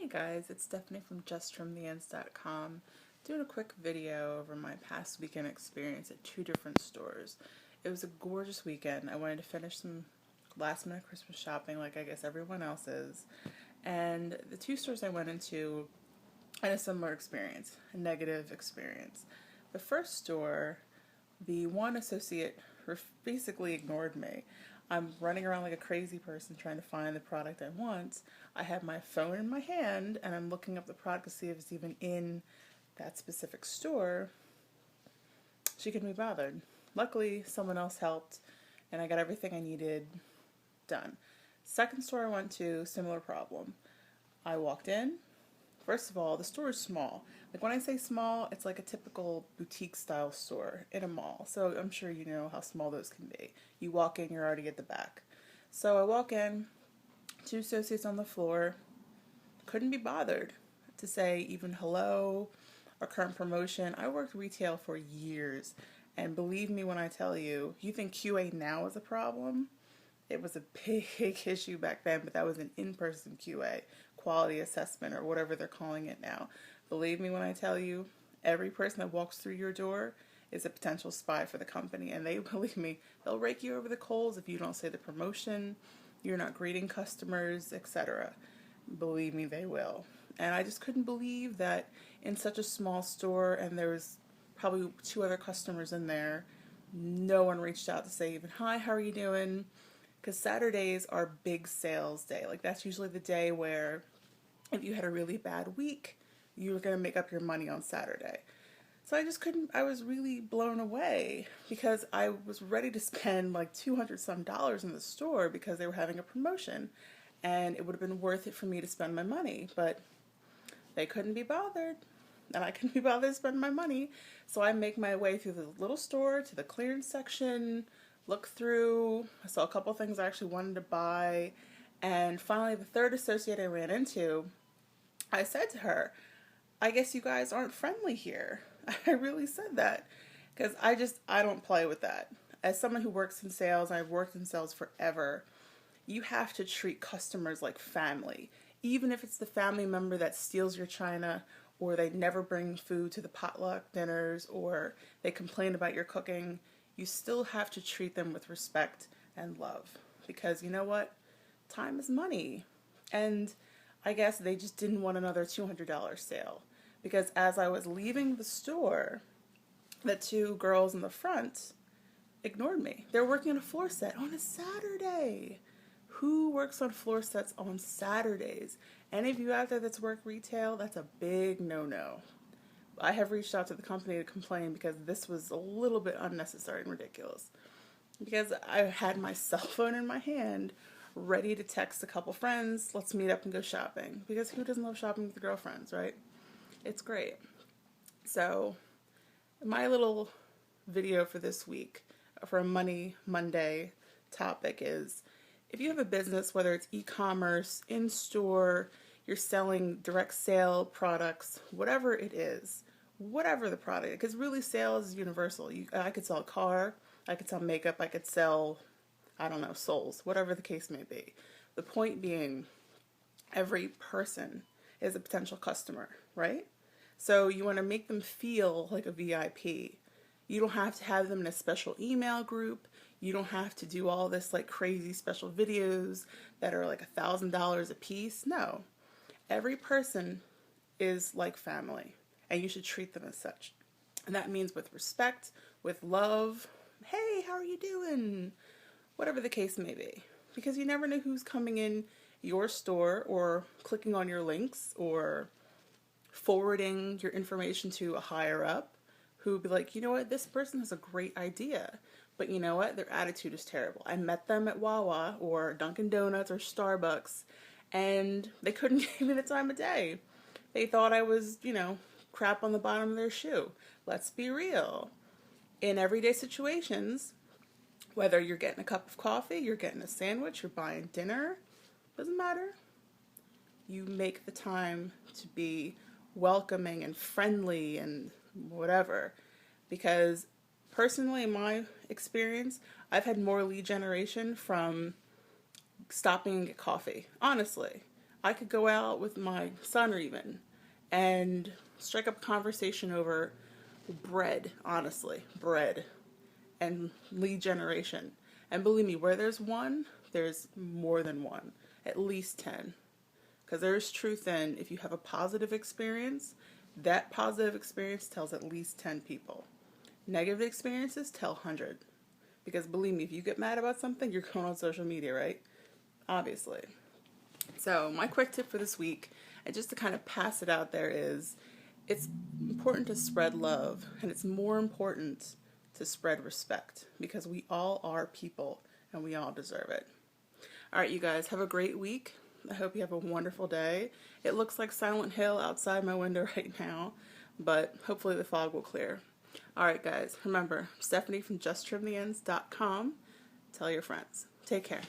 Guys, it's Stephanie from JustFromTheEnds.com doing a quick video over my past weekend experience at two different stores. It was a gorgeous weekend. I wanted to finish some last minute Christmas shopping like I guess everyone else is. And the two stores I went into had a similar experience, a negative experience. The first store, the one associate basically ignored me. I'm running around like a crazy person trying to find the product I want. I have my phone in my hand and I'm looking up the product to see if it's even in that specific store. She couldn't be bothered. Luckily, someone else helped and I got everything I needed done. Second store I went to, similar problem. I walked in. First of all, the store is small. Like when I say small, it's like a typical boutique style store in a mall. So I'm sure you know how small those can be. You walk in, you're already at the back. So I walk in, two associates on the floor, couldn't be bothered to say even hello or current promotion. I worked retail for years, and believe me when I tell you, you think QA now is a problem? It was a big issue back then, but that was an in-person QA, quality assessment, or whatever they're calling it now. Believe me when I tell you, every person that walks through your door is a potential spy for the company, and they, believe me, they'll rake you over the coals if you don't say the promotion, you're not greeting customers, etc. Believe me, they will. And I just couldn't believe that in such a small store, and there was probably two other customers in there, no one reached out to say even, hi, how are you doing? Because Saturdays are big sales day. Like that's usually the day where if you had a really bad week, you were going to make up your money on Saturday. So I just couldn't, I was really blown away because I was ready to spend like $200 some in the store because they were having a promotion and it would have been worth it for me to spend my money, but they couldn't be bothered and I couldn't be bothered to spend my money. So I make my way through the little store to the clearance section, look through, I saw a couple things I actually wanted to buy, and finally the third associate I ran into, I said to her, I guess you guys aren't friendly here. I really said that because I don't play with that. As someone who works in sales, I've worked in sales forever, you have to treat customers like family. Even if it's the family member that steals your china, or they never bring food to the potluck dinners, or they complain about your cooking, you still have to treat them with respect and love. Because you know what? Time is money. And I guess they just didn't want another $200 sale. Because as I was leaving the store, the two girls in the front ignored me. They were working on a floor set on a Saturday. Who works on floor sets on Saturdays? Any of you out there that's worked retail, that's a big no-no. I have reached out to the company to complain because this was a little bit unnecessary and ridiculous. Because I had my cell phone in my hand, ready to text a couple friends, let's meet up and go shopping. Because who doesn't love shopping with their girlfriends, right? It's great. So, my little video for this week, for a Money Monday topic is, if you have a business, whether it's e-commerce, in-store, you're selling direct sale products, whatever it is, whatever the product, because really sales is universal. I could sell a car, I could sell makeup, I could sell, I don't know, souls, whatever the case may be. The point being, every person is a potential customer, right? So you want to make them feel like a VIP. You don't have to have them in a special email group. You don't have to do all this like crazy special videos that are like $1,000 a piece. No. Every person is like family, and you should treat them as such. And that means with respect, with love. Hey, how are you doing? Whatever the case may be. Because you never know who's coming in your store or clicking on your links or forwarding your information to a higher up who would be like, you know what, this person has a great idea, but you know what, their attitude is terrible. I met them at Wawa or Dunkin' Donuts or Starbucks, and they couldn't give me the time of day. They thought I was, crap on the bottom of their shoe. Let's be real. In everyday situations, whether you're getting a cup of coffee, you're getting a sandwich, you're buying dinner, doesn't matter. You make the time to be welcoming and friendly and whatever. Because personally, in my experience, I've had more lead generation from stopping and get coffee. Honestly, I could go out with my son or even and strike up a conversation over bread, honestly, bread and lead generation. And believe me, where there's one, there's more than one, at least 10. Because there's truth in if you have a positive experience, that positive experience tells at least 10 people. Negative experiences tell 100. Because believe me, if you get mad about something, you're going on social media, right? Obviously. So my quick tip for this week, and just to kind of pass it out there, is it's important to spread love, and it's more important to spread respect, because we all are people and we all deserve it. All right, you guys, have a great week. I hope you have a wonderful day. It looks like Silent Hill outside my window right now, but hopefully the fog will clear. All right, guys, remember, Stephanie from justtrimtheends.com. Tell your friends. Take care.